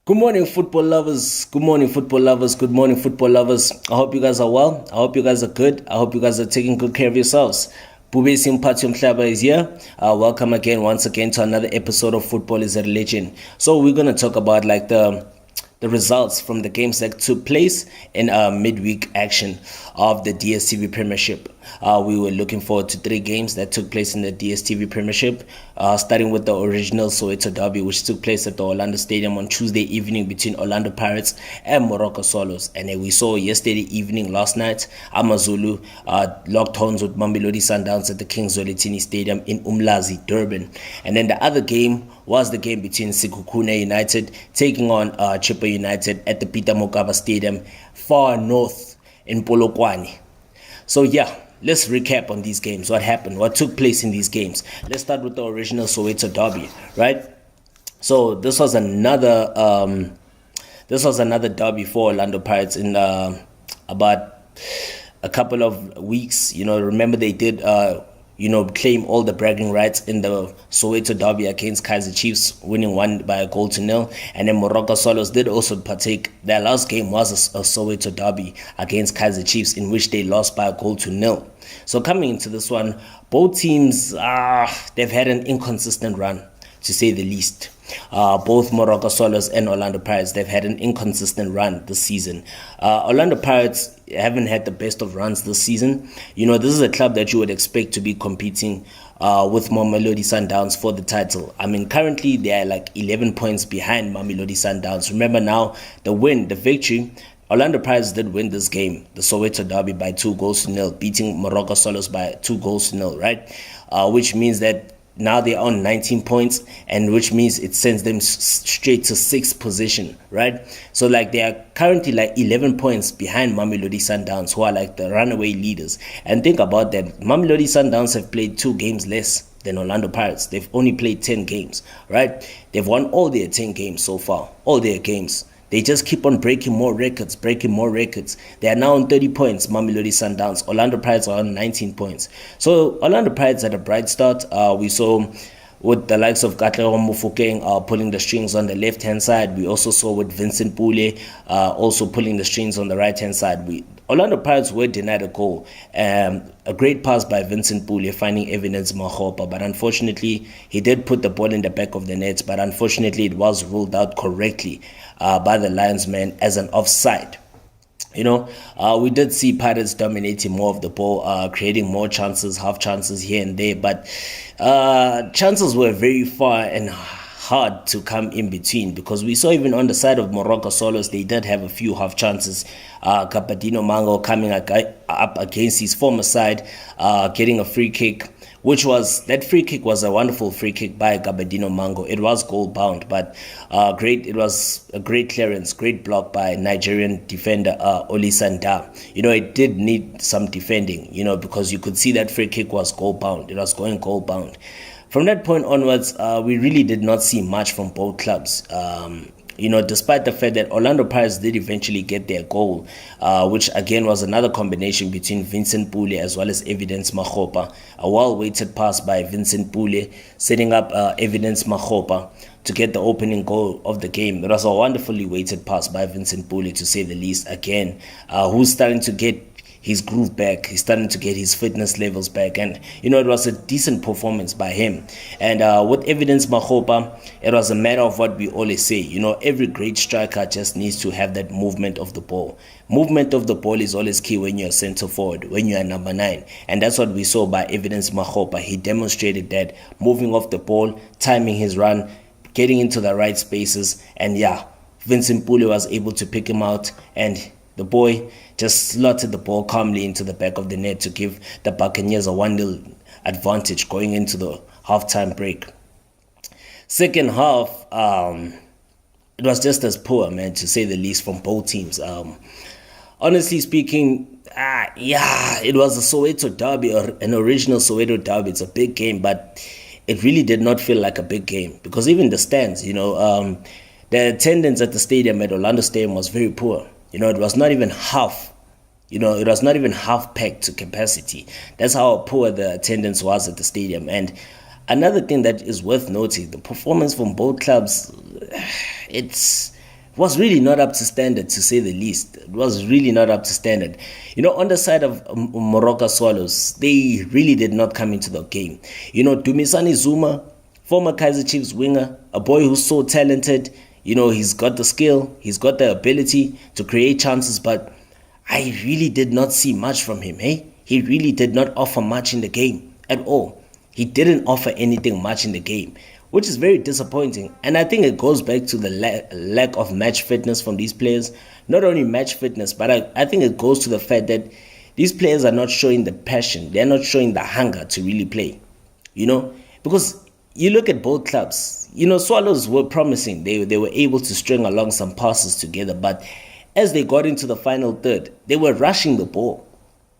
Good morning, football lovers. Good morning, football lovers. Good morning, football lovers. I hope you guys are well. I hope you guys are good. I hope you guys are taking good care of yourselves. Bube Simpati Mhlaba is here. Welcome again, once again, to another episode of Football is a Religion. So we're gonna talk about like the results from the games that took place in midweek action of the Dstv Premiership. We were looking forward to 3 games that took place in the Dstv Premiership, starting with the original Soweto Derby, which took place at the Orlando Stadium on Tuesday evening between Orlando Pirates and Moroka Swallows. And then we saw yesterday evening, last night, AmaZulu locked horns with Mamelodi Sundowns at the King Zwelithini Stadium in Umlazi, Durban. And then the other game was the game between Sekukhune United taking on Chippa United at the Peter Mokaba Stadium, far north in Polokwane. So yeah, let's recap on these games. What happened? What took place in these games? Let's start with the original Soweto Derby, right? So this was another derby for Orlando Pirates in about a couple of weeks. Remember they did claim all the bragging rights in the Soweto Derby against Kaizer Chiefs, winning 1 by a goal to nil. And then Moroka Swallows did also partake. Their last game was a Soweto Derby against Kaizer Chiefs, in which they lost by a goal to nil. So coming into this one, both teams, they've had an inconsistent run, to say the least. Both Moroka Swallows and Orlando Pirates, they've had an inconsistent run this season. Orlando Pirates haven't had the best of runs this season. This is a club that you would expect to be competing with Mamelodi Sundowns for the title. I mean, currently they are like 11 points behind Mamelodi Sundowns. Remember now, the victory, Orlando Pirates did win this game, the Soweto Derby, by 2 goals to nil, beating Moroka Swallows by 2 goals to nil, right? Which means that now they're on 19 points, and which means it sends them straight to 6th position, right? So like they are currently like 11 points behind Mamelodi Sundowns, who are like the runaway leaders. And think about that, Mamelodi Sundowns have played 2 games less than Orlando Pirates. They've only played 10 games, right? They've won all their 10 games so far, all their games. They just keep on breaking more records. They are now on 30 points, Mamelodi Sundowns. Orlando Pirates are on 19 points. So Orlando Pirates had a bright start. We saw with the likes of Katlego Mofokeng pulling the strings on the left-hand side. We also saw with Vincent Pule also pulling the strings on the right-hand side. Orlando Pirates were denied a goal. A great pass by Vincent Pule, finding Evidence Mahopa, but unfortunately he did put the ball in the back of the net, but unfortunately it was ruled out correctly by the linesman as an offside. We did see Pirates dominating more of the ball, creating more chances, half chances here and there, but chances were very far and hard to come in between, because we saw even on the side of Moroka Swallows, they did have a few half chances. Gabadino Mango coming up against his former side, getting a free kick, that free kick was a wonderful free kick by Gabadino Mango. It was goal bound, but it was a great clearance, great block by Nigerian defender Oli Sanda. It did need some defending, because you could see that free kick was goal bound. It was going goal bound. From that point onwards, we really did not see much from both clubs. Despite the fact that Orlando Pirates did eventually get their goal, which again was another combination between Vincent Pule as well as Evidence Mahopa. A well-weighted pass by Vincent Pule, setting up Evidence Mahopa to get the opening goal of the game. It was a wonderfully weighted pass by Vincent Pule, to say the least. Again, who's starting to get his groove back. He's starting to get his fitness levels back, and it was a decent performance by him. And with Evidence Mahopa, it was a matter of what we always say, every great striker just needs to have that movement of the ball. Movement of the ball is always key when you're center forward, when you're number 9, and that's what we saw by Evidence Mahopa. He demonstrated that, moving off the ball, timing his run, getting into the right spaces, and Vincent Pule was able to pick him out, and the boy just slotted the ball calmly into the back of the net to give the Buccaneers a 1-0 advantage going into the halftime break. Second half, it was just as poor, man, to say the least, from both teams. Honestly speaking, it was a Soweto Derby, or an original Soweto Derby. It's a big game, but it really did not feel like a big game, because even the stands, the attendance at the stadium, at Orlando Stadium, was very poor. It was not even half. It was not even half packed to capacity. That's how poor the attendance was at the stadium. And Another thing that is worth noting, the performance from both clubs, it's was really not up to standard, to say the least. It was really not up to standard. On the side of Moroka Swallows, they really did not come into the game. Dumisani Zuma, former Kaizer Chiefs winger, a boy who's so talented. He's got the skill, he's got the ability to create chances, but I really did not see much from him, hey? He really did not offer much in the game at all. He didn't offer anything much in the game, which is very disappointing. And I think it goes back to the lack of match fitness from these players. Not only match fitness, but I think it goes to the fact that these players are not showing the passion. They're not showing the hunger to really play, because you look at both clubs. Swallows were promising. They were able to string along some passes together, but as they got into the final third, they were rushing the ball.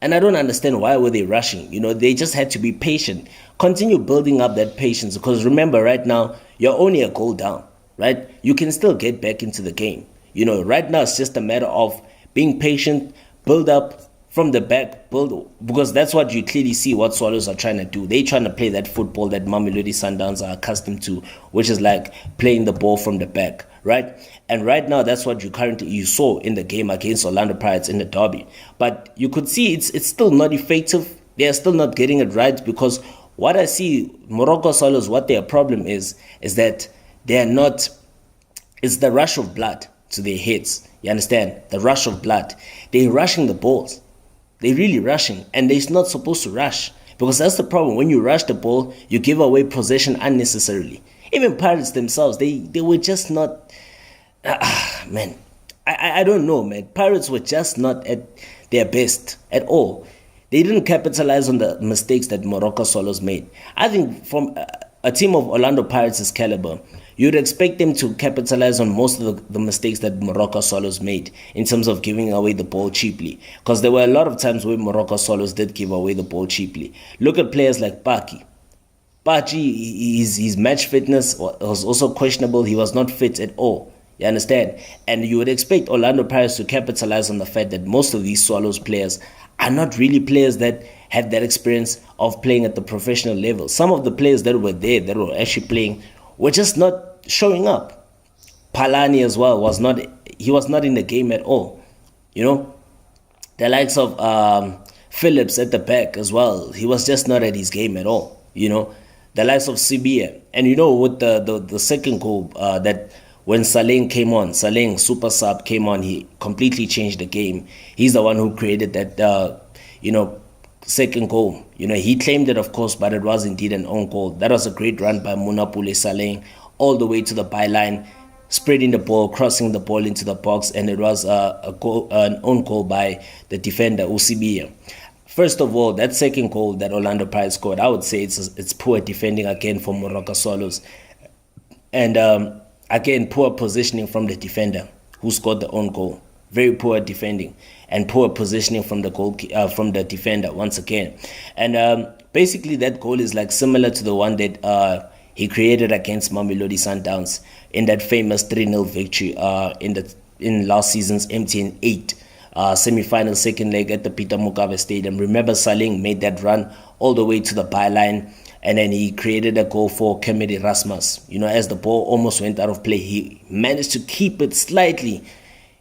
And I don't understand why were they rushing. They just had to be patient. Continue building up that patience, because remember, right now, you're only a goal down, right? You can still get back into the game. Right now it's just a matter of being patient, build up from the back, because that's what you clearly see what Swallows are trying to do. They're trying to play that football that Mamelodi Sundowns are accustomed to, which is like playing the ball from the back, right? And right now, that's what you saw in the game against Orlando Pirates in the derby. But you could see it's still not effective. They are still not getting it right, because what I see, Moroka Swallows, what their problem is that they are not, it's the rush of blood to their heads. You understand? The rush of blood. They're rushing the balls. They're really rushing, and they're not supposed to rush, because that's the problem. When you rush the ball, you give away possession unnecessarily. Even Pirates themselves, they were just not, man, I don't know, man. Pirates were just not at their best at all. They didn't capitalize on the mistakes that Moroka Swallows made. I think from a team of Orlando Pirates' caliber, you'd expect them to capitalize on most of the mistakes that Moroka Swallows made in terms of giving away the ball cheaply. Because there were a lot of times where Moroka Swallows did give away the ball cheaply. Look at players like Paki. His match fitness was also questionable. He was not fit at all. You understand? And you would expect Orlando Pirates to capitalize on the fact that most of these Swallows players are not really players that have that experience of playing at the professional level. Some of the players that were there, that were actually playing, were just not showing up. Palani as well was not in the game at all. The likes of Phillips at the back as well, he was just not at his game at all. The likes of Sibia, and with the second goal, that when Saleng came on, Saleng super sub came on, he completely changed the game. He's the one who created that second goal. He claimed it, of course, but it was indeed an own goal. That was a great run by Munapule Saleng all the way to the byline, spreading the ball, crossing the ball into the box, and it was an own goal by the defender, Usibia. First of all, that second goal that Orlando Pirates scored, I would say it's poor defending again for Moroka Swallows. And again, poor positioning from the defender who scored the own goal. Very poor defending and poor positioning from the defender once again. And basically that goal is like similar to the one that he created against Mamelodi Sundowns in that famous 3-0 victory in last season's MTN 8 semi-final second leg at the Peter Mugabe Stadium. Remember, Saleng made that run all the way to the byline, and then he created a goal for Kemedi Rasmus. As the ball almost went out of play, he managed to keep it slightly,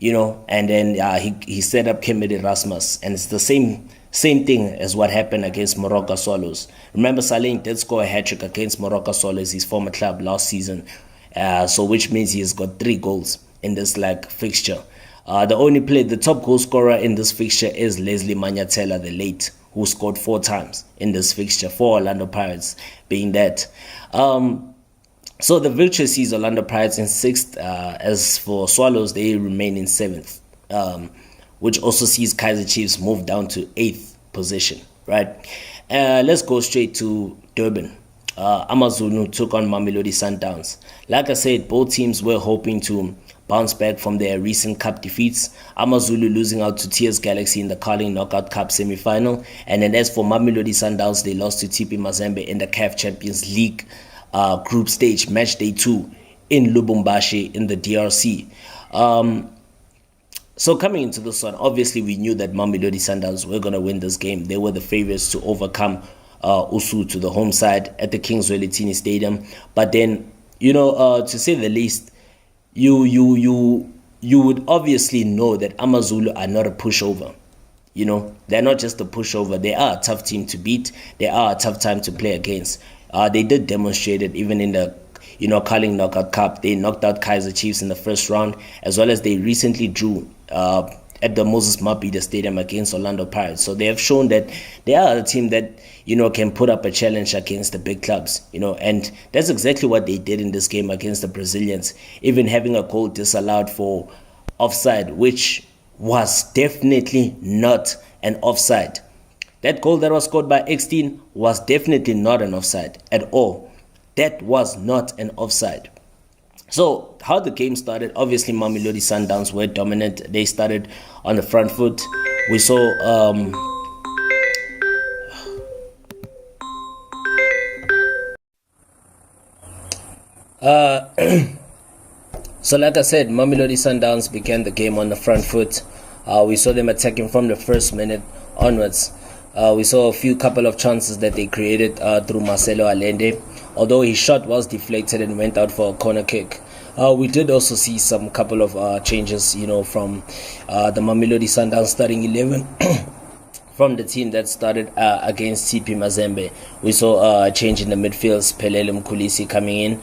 and then he set up Kemedi Rasmus, and it's the same thing as what happened against Moroka Swallows. Remember, Saleng did score a hat-trick against Moroka Swallows, his former club, last season, so which means he has got 3 goals in this fixture. The top goal scorer in this fixture is Leslie Manyatela, the late, who scored 4 times in this fixture for Orlando Pirates, being that. So the victory sees Orlando Pirates in 6th. As for Swallows, they remain in 7th, which also sees Kaizer Chiefs move down to 8th position, right? Let's go straight to Durban. Amazulu took on Mamelodi Sundowns. Like I said, both teams were hoping to bounce back from their recent cup defeats. Amazulu losing out to TS Galaxy in the Carling Knockout Cup semi-final. And then as for Mamelodi Sundowns, they lost to TP Mazembe in the CAF Champions League group stage, match day 2 in Lubumbashi in the DRC. So coming into this one, obviously we knew that Mamelodi Sundowns were going to win this game. They were the favorites to overcome Usuthu, the home side, at the Kingswell Stadium. But then, to say the least, you you would obviously know that AmaZulu are not a pushover. You know, they're not just a pushover. They are a tough team to beat. They are a tough time to play against. They did demonstrate it even in the, Carling Knockout Cup. They knocked out Kaizer Chiefs in the first round, as well as they recently drew at the Moses Mabhida Stadium against Orlando Pirates. So they have shown that they are a team that, can put up a challenge against the big clubs, and that's exactly what they did in this game against the Brazilians, even having a goal disallowed for offside, which was definitely not an offside. That goal that was scored by X-Teen was definitely not an offside at all. That was not an offside. So how the game started, obviously Mamelodi Sundowns were dominant. They started on the front foot. We saw so like I said, Mamelodi Sundowns began the game on the front foot. We saw them attacking from the first minute onwards. We saw a couple of chances that they created through Marcelo Allende, although his shot was deflected and went out for a corner kick. We did also see some couple of changes, from the Mamelodi Sundowns starting 11 from the team that started against TP Mazembe. We saw a change in the midfield, Pelele Mkhulisi coming in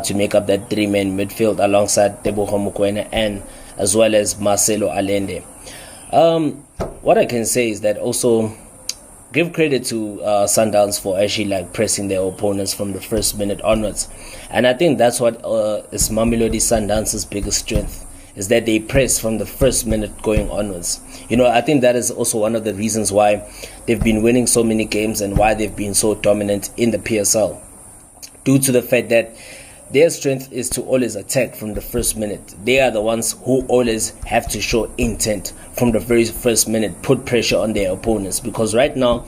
to make up that three-man midfield alongside Teboho Mokoena and as well as Marcelo Allende. What I can say is that also give credit to Sundowns for actually pressing their opponents from the first minute onwards, and I think that's what is Mamelodi Sundowns' biggest strength, is that they press from the first minute going onwards. I think that is also one of the reasons why they've been winning so many games and why they've been so dominant in the PSL, due to the fact that their strength is to always attack from the first minute. They are the ones who always have to show intent from the very first minute, put pressure on their opponents. Because right now,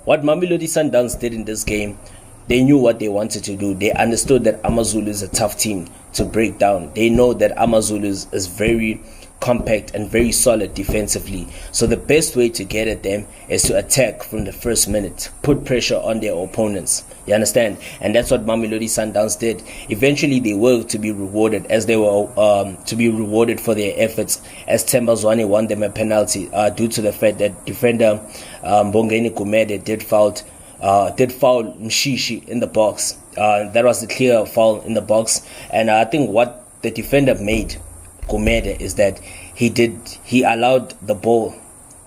what Mamelodi Sundowns did in this game, they knew what they wanted to do. They understood that AmaZulu is a tough team to break down. They know that AmaZulu is very compact and very solid defensively. So the best way to get at them is to attack from the first minute, put pressure on their opponents. You understand? And that's what Mamelodi Sundowns did. Eventually they were to be rewarded, as they were to be rewarded for their efforts, as Themba Zwane won them a penalty due to the fact that defender Mbongeni Gumede did foul Mshishi in the box. That was a clear foul in the box, and I think what the defender made Gumede is that he allowed the ball,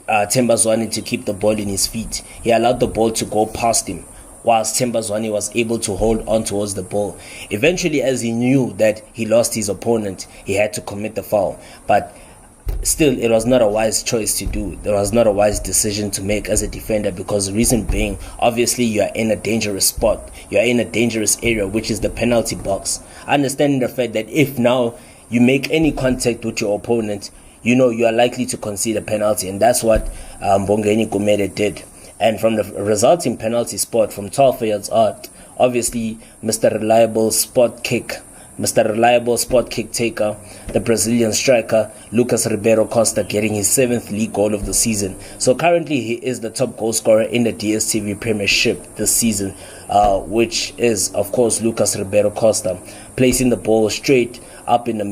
Themba Zwane, to keep the ball in his feet. He allowed the ball to go past him, whilst Themba Zwane was able to hold on towards the ball. Eventually, as he knew that he lost his opponent, he had to commit the foul. But still, it was not a wise choice to do. There was not a wise decision to make as a defender, because the reason being, obviously, you are in a dangerous spot. You are in a dangerous area, which is the penalty box. Understanding the fact that if now you make any contact with your opponent, you are likely to concede a penalty. And that's what Mbongeni Gumede did. And from the resulting penalty spot from 12 yards out, obviously, Mr. Reliable spot kick taker, the Brazilian striker, Lucas Ribeiro Costa, getting his 7th league goal of the season. So currently he is the top goal scorer in the Dstv Premiership this season, which is, of course, Lucas Ribeiro Costa, placing the ball straight in the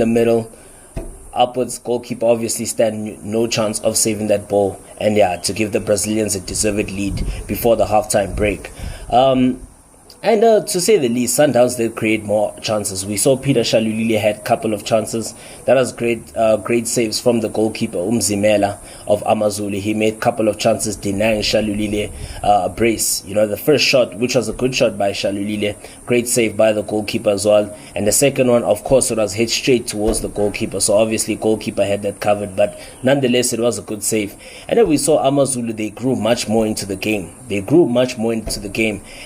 middle. Upwards, goalkeeper obviously stand no chance of saving that ball, and to give the Brazilians a deserved lead before the halftime break. And to say the least, Sundowns did create more chances. We saw Peter Shalulile had a couple of chances. That was great saves from the goalkeeper, Umzimela of AmaZulu. He made a couple of chances denying Shalulile a brace. The first shot, which was a good shot by Shalulile, great save by the goalkeeper as well. And the second one, of course, it was hit straight towards the goalkeeper. So obviously, goalkeeper had that covered. But nonetheless, it was a good save. And then we saw AmaZulu, they grew much more into the game.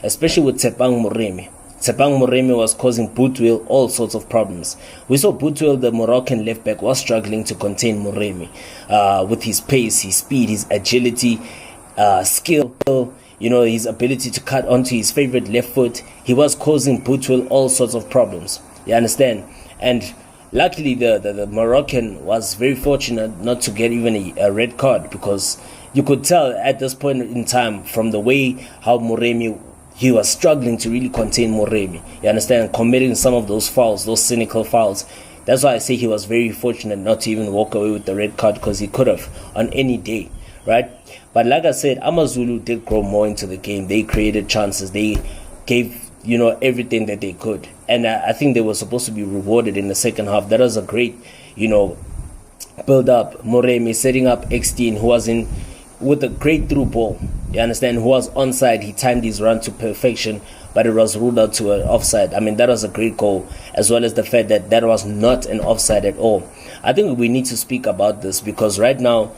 Especially with Tsepang Moremi. Tsepang Moremi was causing Bootwell all sorts of problems. We saw Bootwell, the Moroccan left back, was struggling to contain Moremi with his pace, his speed, his agility, skill, his ability to cut onto his favorite left foot. He was causing Bootwell all sorts of problems. You understand? And luckily, the Moroccan was very fortunate not to get even a red card, because you could tell at this point in time from the way how Moremi, he was struggling to really contain Moremi. You understand? Committing some of those fouls, those cynical fouls. That's why I say he was very fortunate not to even walk away with the red card, because he could have on any day, right? But like I said, AmaZulu did grow more into the game. They created chances. They gave, everything that they could. And I think they were supposed to be rewarded in the second half. That was a great, build up. Moremi setting up X-Teen, who was in with a great through ball. You understand? Who was onside. He timed his run to perfection, but it was ruled out to an offside. I mean, that was a great goal, as well as the fact that that was not an offside at all. I think we need to speak about this, because right now,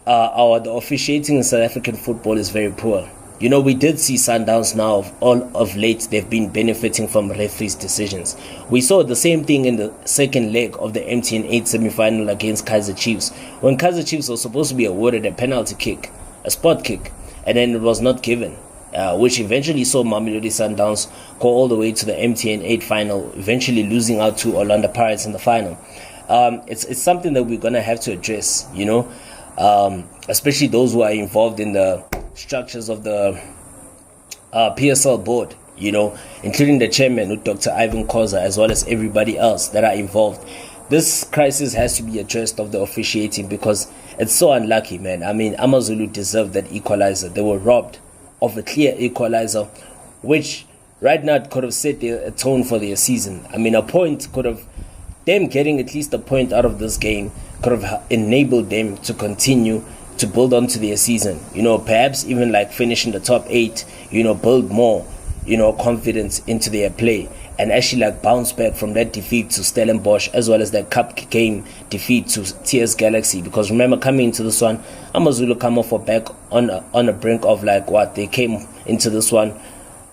the officiating in South African football is very poor. We did see Sundowns now, all of late, they've been benefiting from referees' decisions. We saw the same thing in the second leg of the MTN 8 semi-final against Kaizer Chiefs, when Kaizer Chiefs was supposed to be awarded a penalty kick, a spot kick, and then it was not given, which eventually saw Mamelodi Sundowns go all the way to the MTN 8 final, eventually losing out to Orlando Pirates in the final. It's something that we're going to have to address, especially those who are involved in the structures of the PSL board, including the chairman, Dr. Ivan Koza, as well as everybody else that are involved. This crisis has to be addressed of the officiating, because it's so unlucky, man. I mean, AmaZulu deserved that equalizer. They were robbed of a clear equalizer, which right now could have set a tone for their season. I mean, a point could have, them getting at least a point out of this game could have enabled them to continue to build onto their season, perhaps even like finishing the top 8, build more, confidence into their play, and actually like bounce back from that defeat to Stellenbosch, as well as that cup game defeat to TS Galaxy. Because remember, coming into this one, AmaZulu come off a back on a brink of they came into this one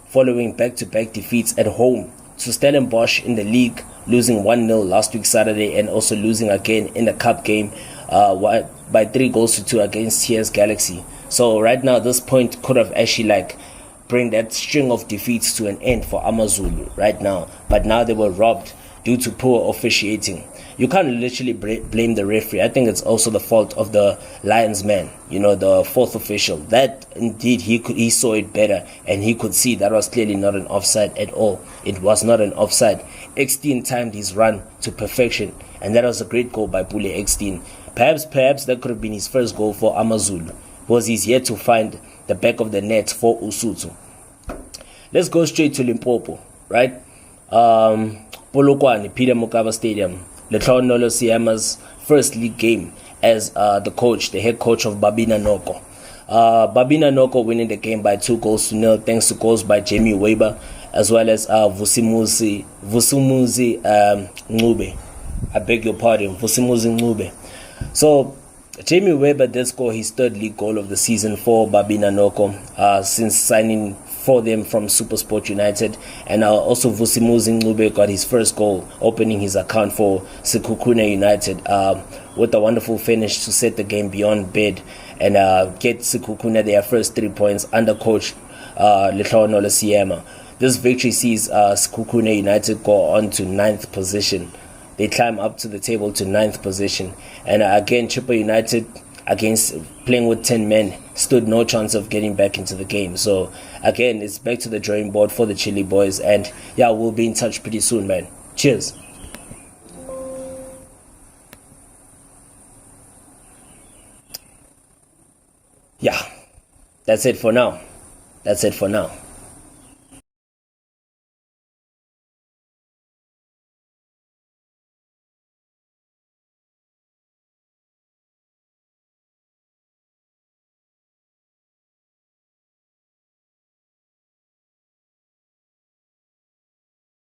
following back-to-back defeats at home to Stellenbosch in the league, losing 1-0 last week Saturday, and also losing again in the cup game by 3-2 against TS Galaxy. So right now, this point could have actually bring that string of defeats to an end for AmaZulu right now. But now they were robbed due to poor officiating. You can't literally blame the referee. I think it's also the fault of the linesman, the fourth official. That indeed he saw it better, and he could see that was clearly not an offside at all. It was not an offside. X-Teen timed his run to perfection, and that was a great goal by Pule X-Teen. Perhaps that could have been his first goal for AmaZulu, because he's yet to find the back of the net for Usuthu. Let's go straight to Limpopo, right? Polokwane, Peter Mokaba Stadium. Lehlogonolo Seema's first league game as the head coach of Babina Noko. Babina Noko winning the game by 2-0 thanks to goals by Jamie Weber, as well as Vusumuzi Ngube. I beg your pardon, Vusumuzi Ngube. So Jamie Weber did score his third league goal of the season for Babina Noko since signing for them from SuperSport United, and also Vusumuzi Ngube got his first goal, opening his account for Sekukhune United with a wonderful finish to set the game beyond bid and get Sekukhune their first 3 points under coach Lehlogonolo Seema. This victory sees Sekukhune United go on to 9th position. They climb up to the table to 9th position, and again Chippa United, against playing with 10 men, stood no chance of getting back into the game. So again, it's back to the drawing board for the Chile boys, and yeah, we'll be in touch pretty soon, man. Cheers. Yeah, that's it for now.